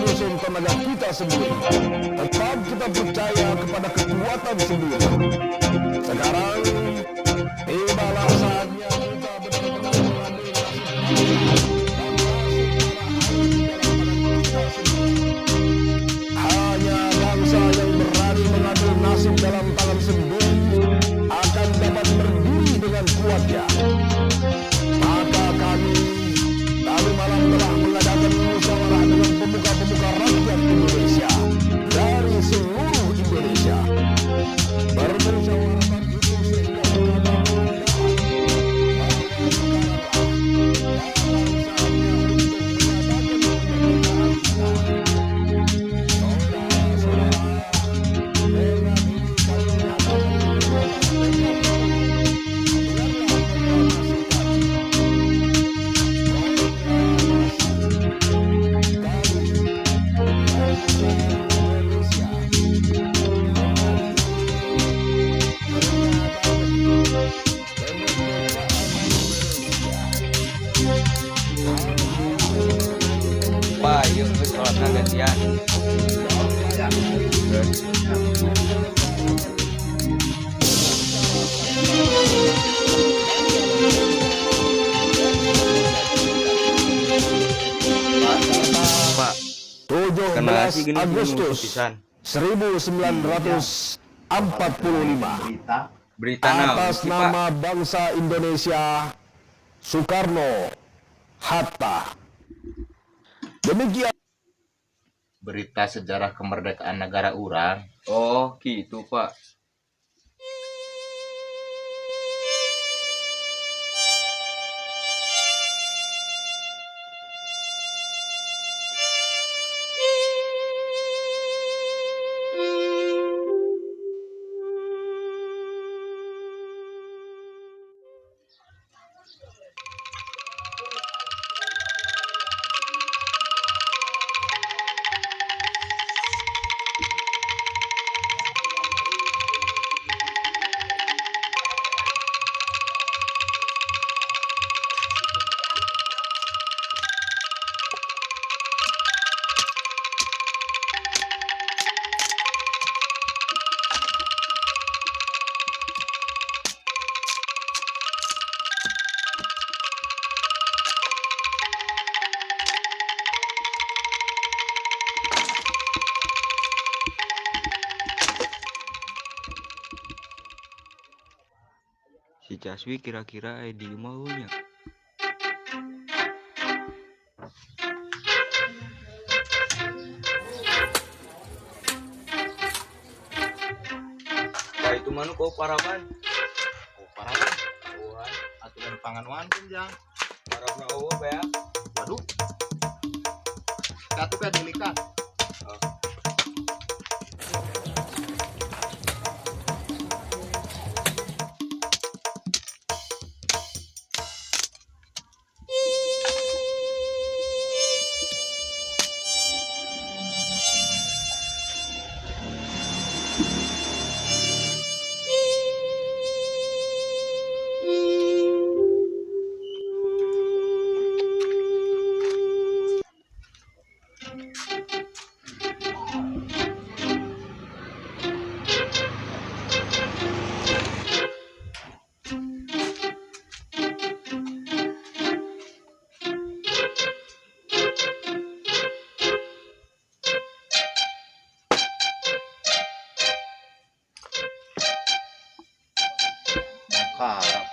menyusun tenaga kita sendiri. Tetap kita percaya kepada kekuatan sendiri. Sekarang tibalah saatnya kita benar-benar mengambil hanya bangsa yang berani mengambil nasib dalam tangan sendiri akan dapat berdiri dengan kuatnya. Maka kami malam telah mengadakan musyawarah dengan pemuka-pemuka rakyat Indonesia dari seluruh Indonesia. Bermusyawarah itu sehingga kita Pak, yuk sholatnya gantian. Pak, 17 Agustus 1945 berita atas nama bangsa Indonesia, Soekarno Hatta. Demikian berita sejarah kemerdekaan negara urang. Oh gitu Pak. Si Caswi kira-kira di maunya. Pak itu mana kau paraban? Oh, parawan. Wan, aturan pangan wan kunjang. Parabna oh ya. Waduh. Katu ka dilikat.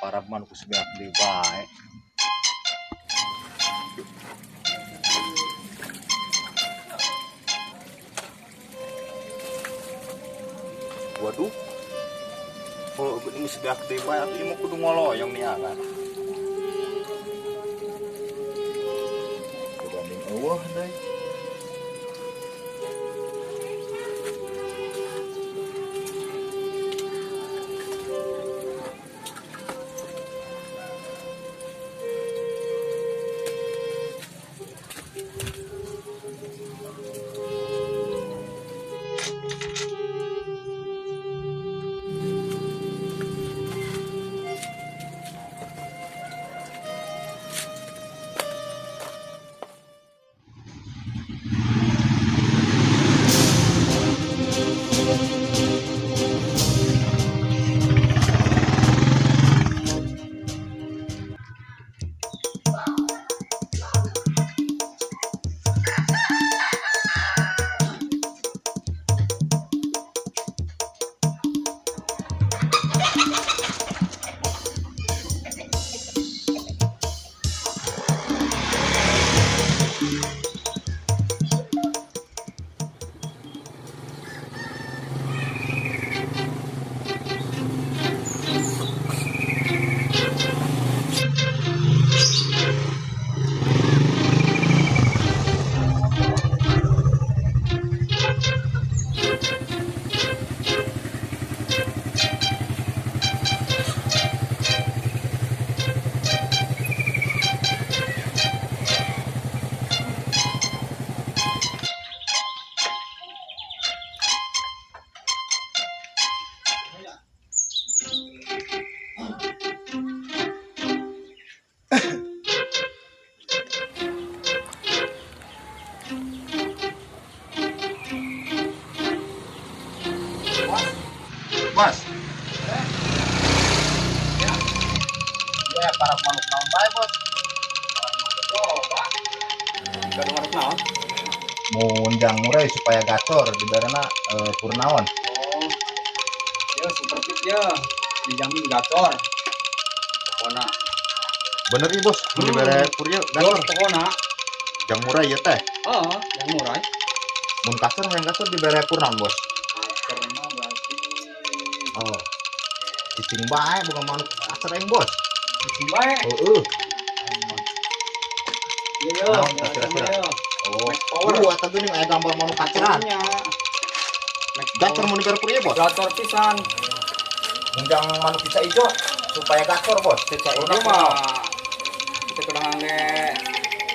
Para man ko sa di bae. Waduh. Oh, ini sedak di bae atau imo kudu ngoloyong ni akan. Dibanding eueuh deui. bos. Ya, para manuk naon bae, bos. Gak ada manuk naon. Mun jang murah supaya gacor di barana purnaon. Oh. Ya seperti ya dijamin gacor. Pokona. Bener nih bos, mun di bare pur ieu gacor. Pokona. Jang murah ieu teh. Oh, yang murah. Mun kasar yang gacor di bare purnaon, bos. Karena berarti Oh. Cicing bae bukan manuk kasar yang bos. cicing bae. Heeh. Iya, Naon kira-kira? Oh, power. Atau gini aya gambar manuk kaceran. Gacor mun di bare pur ieu, bos. Gacor pisan. Undang manuk bisa ijo supaya gacor, bos. Cicak itu mah kita kudangan ge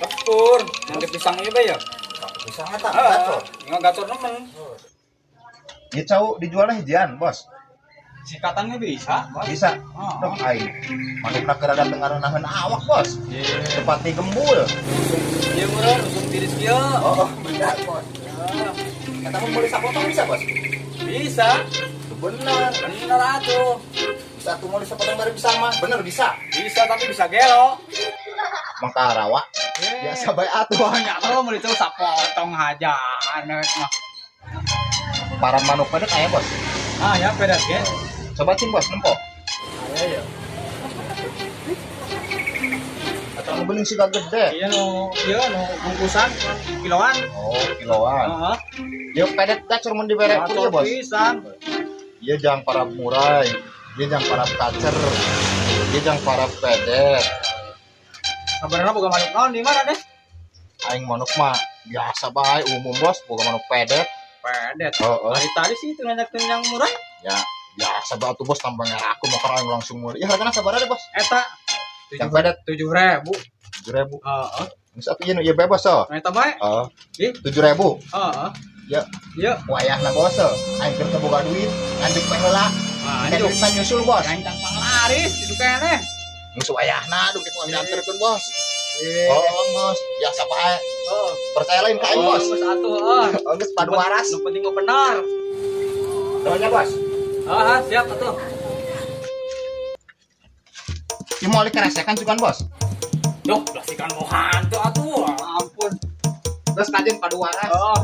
tepur, yang di pisang ieu bae ya. Bisa ngata gacor. Yang gacor nemen. Ieu cau dijualna hijian, bos. Sikatannya bisa, Bos. Bisa. Oh. Dong aing. Manukna keur ada dengarenaheun awak, bos. Iya. Tepati gembul. Iya meureun usum tiris kieu. Oh, benar, bos. Kata mun boleh sapotong bisa, bos. Bisa. Bener. Bener atuh. Bisa tuh mau disapotong dari pisang mah. Bener bisa. Bisa tapi bisa gelo. Mangka rawa. Biasa bae atuh. Banyak kalau mau itu sapotong aja anak mah. Para manuk pada kayak, bos. Ah ya beda ge. Coba cing, bos, nempo. Ayo ya. Atau nu bening siga gede. Iya no bungkusan kiloan. Oh, kiloan. Heeh. Yo pedet gacor mun dibere pun ya, bos. Pisan. Ieu jang para murai, ieu jang para kacer, ieu jang para pedet. Sabarna boga manuk naon di mana deh? Aing manuk mah biasa bae umum, bos, boga manuk pedet. Pedet. Heeh. Tadi sih itu nanyakeun yang murah. Ya, biasa bae tuh, bos, tambahnya aku mau aing langsung murah. Ya hargana sabaraha deh, bos? Eta Yang pedet 7.000. 7.000. Heeh. Geus atuh ieu ieu bebas so. Eta bae. Heeh. Ih. 7.000. Heeh. Ya, Iya. wayahna bos. Aing keur teu boga duit, anjuk bae heula. Anjuk. Duit mah nyusul, bos. Yang tampang laris itu keneh. Geus wayahna duit mah dianterkeun, bos. Eh. Oh, bos, biasa bae. Oh. Percaya lain ka aing, bos. Geus atuh, heeh. Oh, geus padu waras. Nu penting mah benar. Tanya, bos. Ah, siap atuh. Ieu mau dikeresekan juga, bos. Duh, plasikan mau hantu atuh. Ampun. Terus kajen padu waras. Oh.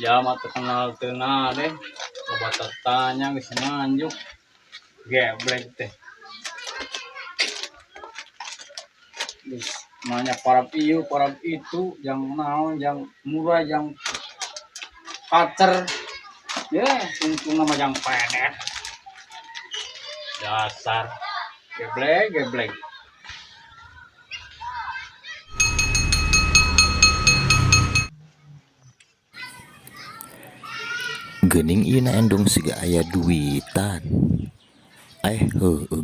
Ya mah terkenal tenang deh. Coba tanya geus nganjuk. Geblek teh. Geus banyak para piu, para itu yang naon, yang murah, yang kacer. Ya, untung nama yang pedet. Dasar. Geblek. Gening ieu na endong siga aya duitan.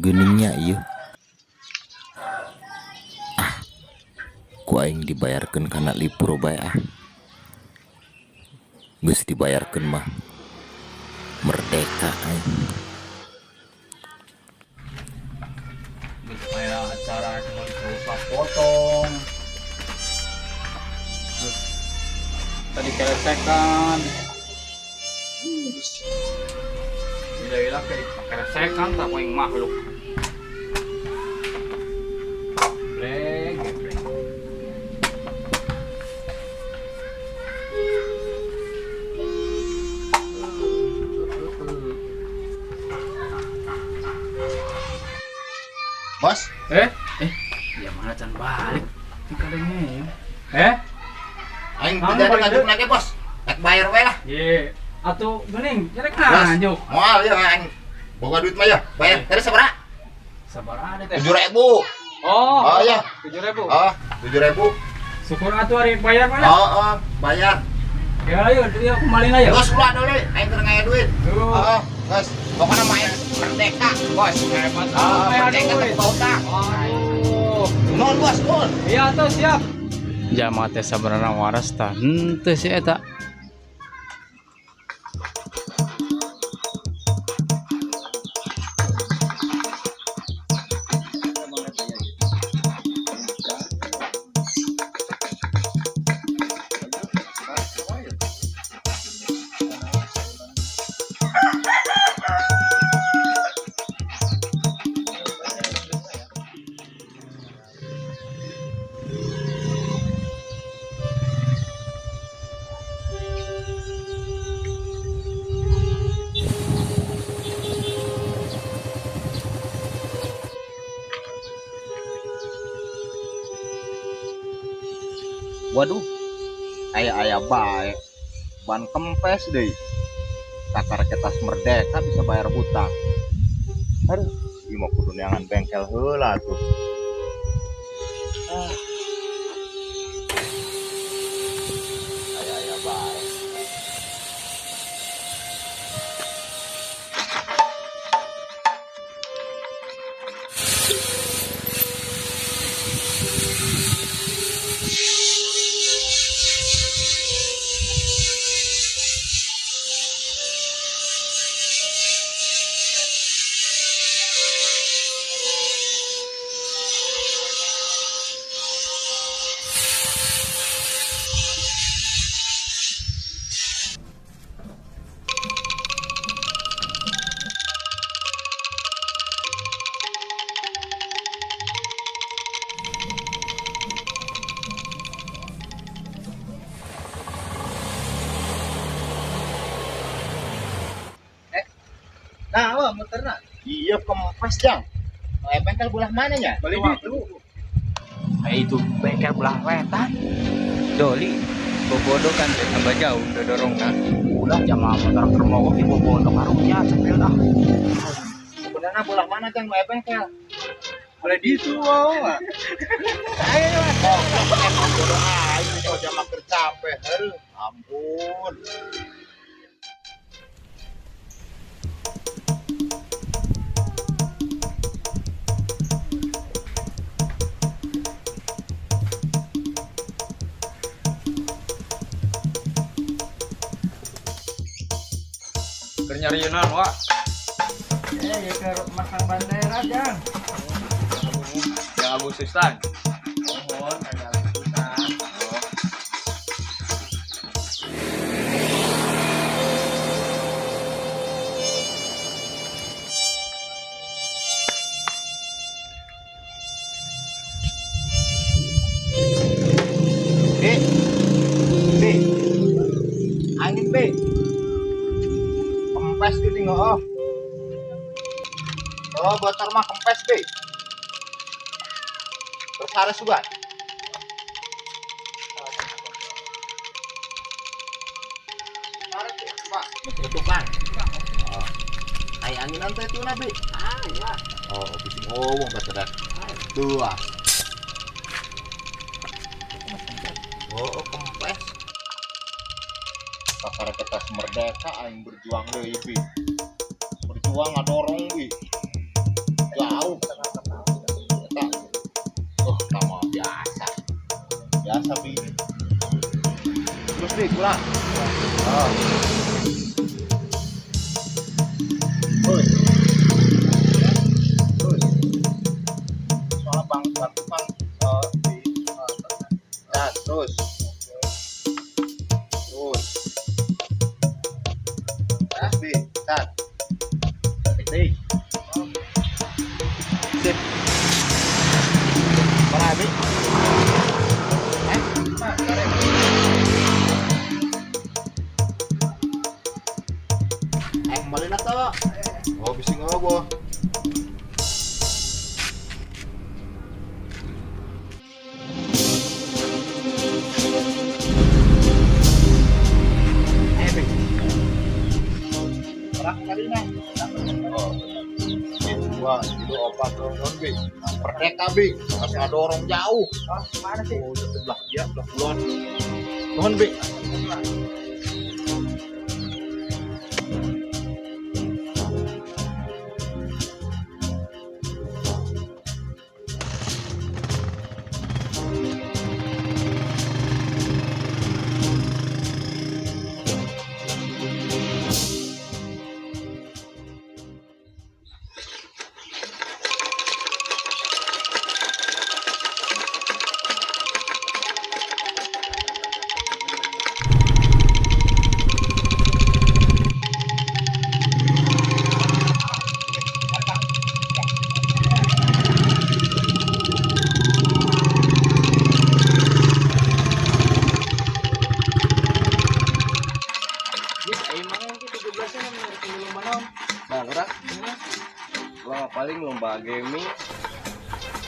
Geningnya ieu. Ku aing dibayarkeun kana lipur bae ah. Geus dibayarkeun mah merdeka aing. Geus aya acara cuma terus potong. Geus tadi keresekan. Gila kayak keresekan tak mau yang makhluk. Geblek. Bos, Ya mana can balik? Tikadengnya ya. aing Kamu jadi balik nganjuk deh. lagi, bos. Rek bayar we lah. Ye, atuh gening, cerek Bos, nganjuk. moal ya aing. Boga duit mah ya. Bayar. Tadi sabaraha? Sabar ada teh. 7.000. Oh iya. 7.000. Oh, 7.000. Syukur atuh hari bayar mana? Oh, bayar. Ya ayo, dia kembali aja. Terus ulah deui, aing keur ngaya duit. Tuh. Oh, geus. Pokona mah aing merdeka, bos. Hebat. Oh, Kayak merdeka aduh. teh bautang. Aduh. Nuhun, bos, nuhun. Iya tuh siap. Jamaah teh sabarana waras tah. Henteu si eta. Waduh, ayah baik. Ban kempes deh. Kakar ketas merdeka bisa bayar hutang. Aduh, ieu mah kudu neangan bengkel heula tuh. Ayah baik. Nah, wah muterna. Iya kempes jang. Bengkel belah mananya? Balik itu. Itu bengkel belah wetan. Doli bobodo kan tambah jauh dodorong kan. Ulah jamaah motor kermogok ibu bodoh karunya cepil dah. Sebenarnya belah mana jang bengkel? Balik itu wah. Ayo lah. Oh, bodoh aing kalau jam maker capek. Heuh, ampun. Keur nyarieunan wa. Ya ke makan bandera jang. Yang Agustusan. Mohon ada lanjutan. B. Angin B. Kempes gini oh. Oh, bocor mah kempes B. Terus harus juga. Pak, tutupan. Oh. Kayak anginan teh itu nabi. Ya. Oh, bising wong kata dah. Dua. Oh, kempes. Kakara ketas merdeka aing berjuang deui bi. Berjuang ngadorong bi. Jauh. Eta. Oh, sama biasa. Biasa bi. Terus bi pulang. Oh. Terus. Soal bang di nah, terus. Bi, tat. Titik. Sip. Mana bi? Kembali na to. Oh, bising ako. Itu obat non bi, merdeka bi, masih ada orang jauh. Mana sih? Oh, sebelah dia, sebelah kulon. Non bi. Nah, gerak. Gua paling lomba gaming.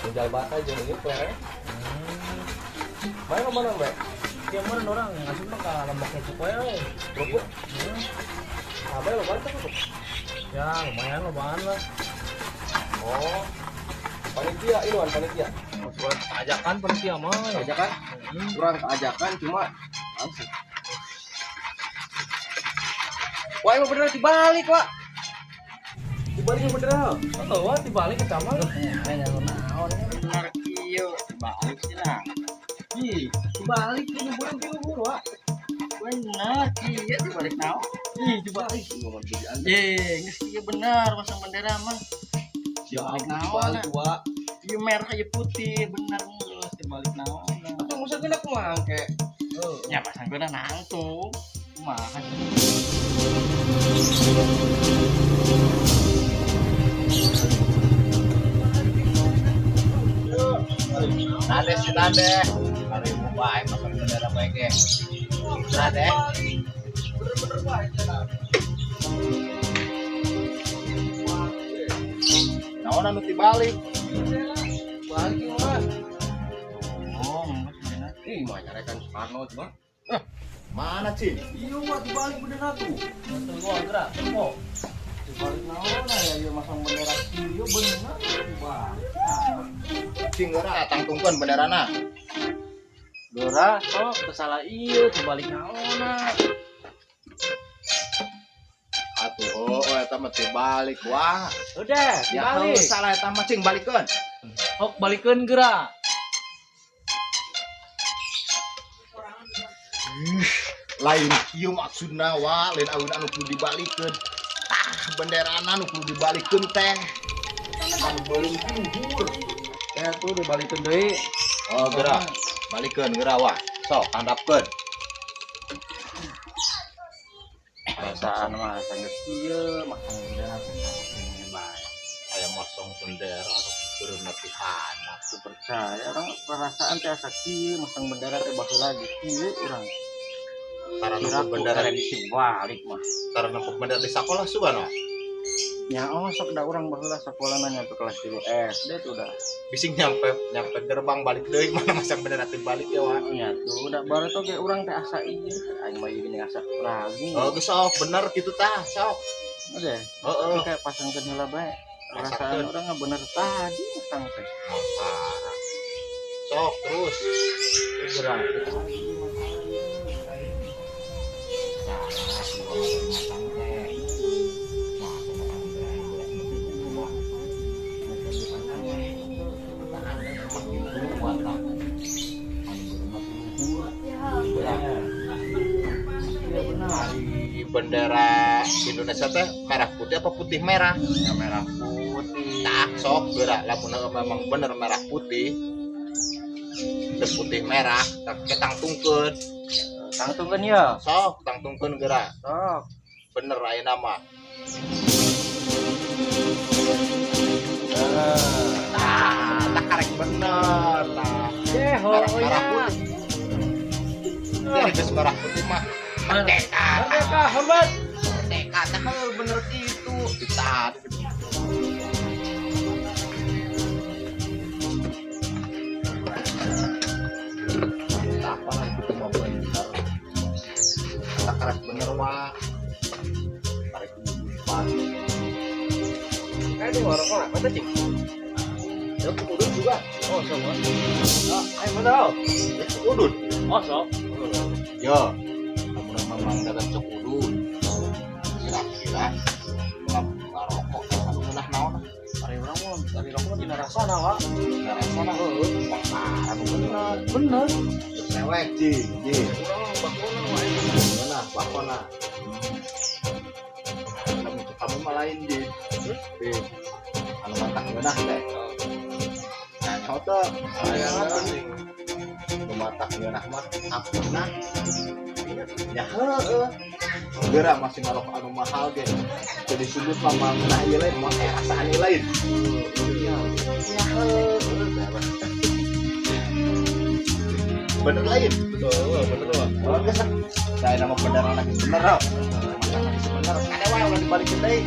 Tinggal bata jeung ieu pere. Main lomba nang, Be? Dia mana orang yang ngasih mah kalau lembaknya cukup ya. Cukup. Apa lo bantu kok? Ya lumayan lo bahan lah. Oh, panitia iluan panitia. Buat ajakan panitia mah. Ajakan? Kurang keajakan cuma langsung. Wah, emang bener dibalik, Wak. Dibaliknya bener. Oh, wah dibalik ke kamar. Kayaknya lo naon benar kieu dibalik sih lah. Ih, dibalik ini buru-buru, Wak. Benar, iya dibalik naon? Ih, dibalik. Geus kieu benar pasang bendera mah. Dibalik naon? Wak. Ieu merah ieu putih, benar geus dibalik naon. Apa musa kena kumaha ke? Ya pasang bener nangtung. Kumaha? Nade si nade. Hari mau baik pasang bendera baik ya. Nade. Bener-bener baik ya. Naon anu dibalik? Balik Wak. Oh, bener. Ih, mah nyarekan Soekarno cuma. Mana sih? Iya, Wak dibalik bener tuh. Tunggu gerak, tunggu. Dibalik naon ya ieu masang bendera kieu bener dibalik. Cing geura tangtungkeun benderana. Geura sok kesalah ieu dibalik naonna. Atuh eta mah teh balik wah. Udah, Ya heuh, dibalik. salah eta mah cing balikeun. Hok balikeun gerak. Lain kieu maksudna wa, lain aweuna anu kudu dibalikeun. Benderana anu kudu dibalikeun teh. Anu beuleum luhur. Ya tuh dibalikeun deui. Oh, geura. Balikeun geura wa. Sok handapkeun. Perasaan mah sangat kieu masang bendera teh bae. Aya masang bendera anu beureuna ti handap. Aku percaya orang perasaan teh asa kieu masang bendera teh baheula lagi kieu urang. Karena Kira bendera bendera dibalik mah. karena bendera di sekolah subana. Ya oh sok da urang baheula sakola nanya ke kelas 3 SD tuh udah. Bising nyampe gerbang balik deui mana masang bendera teh balik ya wa. Ya tuh udah baru tuh kayak urang teh asa ieu aing mah gini asa ragu. Oh, geus sok bener kitu tah, sok. Udah. Heeh. Kayak pasangkeun heula bae. Perasaan Pasangkeun. urang mah bener tadi masang teh. Parah. Sok terus. Gerak. Di bendera Indonesia teh merah putih apa putih merah? Ya merah putih. Tah, sok geura lamun memang bener merah putih. Dan putih merah, tapi tangtungkeun. Tangtungkeun ya. Sok tangtungkeun geura. Sok. Bener ayeuna mah. Nah, tak karek bener. Nah, merah putih. Jadi geus merah putih mah merdeka. Merdeka, hormat. Merdeka teh heuh bener kitu. Ditaat. Apa lagi itu mah bener. Tak karek bener wah. Karek depan. Di warung kok apa tuh, Cing? Ya kemudian juga. Oh, sok. Oh, ayo betul. Ya udun. Oh, sok. Ya, kamu memang dapat cek udun. Kira-kira ngarokok anu meunah naon? Ari urang mah dari rokok dina rasana, Wak. Rasana heuh. Wah, parah nu bener. Bener. Geus mewek, Jing. Jing. Urang bakona wae. Beunah, bakona. Kamu mah lain, Jing. Anu mantap beunah teh. Nah, nyoto. Aya Jing. Nu mantap beunah mah ampuna. Ya heueuh. Geura masih ngarokok anu mahal ge. Jadi sudut mah manah ieu lain, mah rasaan ieu lain. Ya heueuh. Bener lain. Betul, bener loh. Oh, geus. Saya nama bener lagi bener, Rob. Bener. Kada wae ulah dibalikin deui.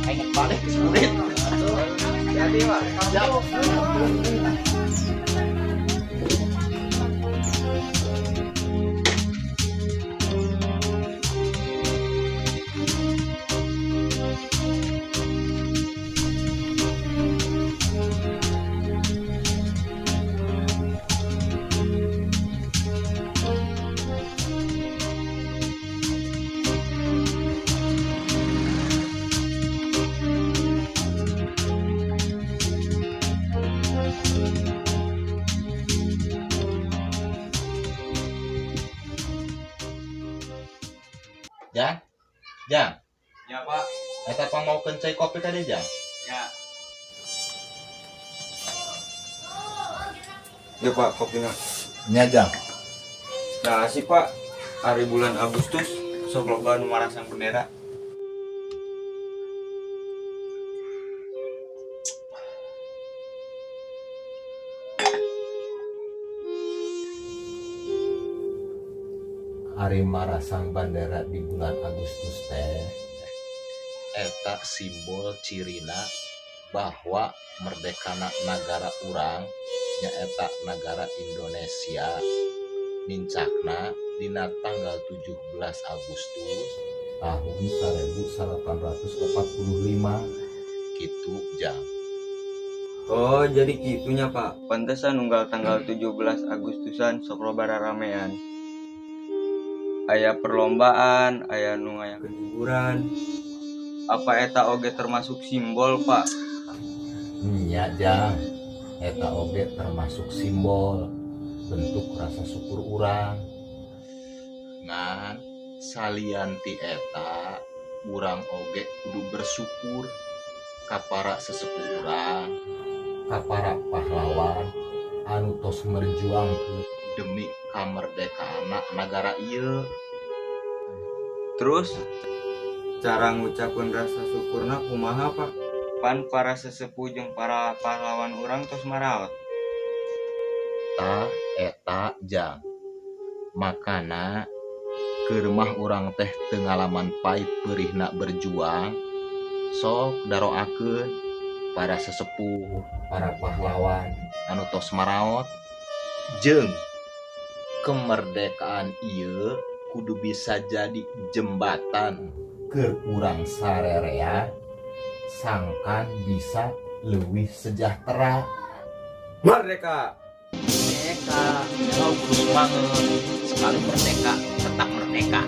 Ingat balik ke murid. Jadi, Pak. Siap. Jang, Jang, Ya Pak. eta mau cai kopi tadi Jang. Ya. Ya Pak, kopinya. Nya Jang. Nah sih Pak, hari bulan Agustus sok loba nu marasang bendera. Hari marasang bandera di bulan Agustus teh Eta simbol cirina bahwa merdekana negara urang nyaeta negara Indonesia mincakna dina tanggal 17 Agustus tahun 1845. gitu Jang. Oh jadi gitunya Pak. Pantesan unggal tanggal 17 Agustusan sok loba ramean. Aya perlombaan, aya nu ngayakeun hiburan. Apa eta oge termasuk simbol Pak? Nya Jang, eta oge termasuk simbol bentuk rasa syukur urang. Ngan salian ti eta urang oge kudu bersyukur ka para sesepuh urang Ka para pahlawan anu tos merjuangkeun demi kamerdekaan negara ieu. Terus cara ngucapkeun rasa syukurna kumaha Pak? Pan para sesepuh jeung para pahlawan urang tos maraot. Tah eta Jang. Makana keur mah urang teh teu ngalaman pait peurihna berjuang, sok daroakeun para sesepuh, para pahlawan anu tos maraot jeung kemerdekaan ieu kudu bisa jadi jembatan keur urang sarerea sangkan bisa leuwih sejahtera. Merdeka. Merdeka, kudu semangat. Sekali merdeka, tetap merdeka.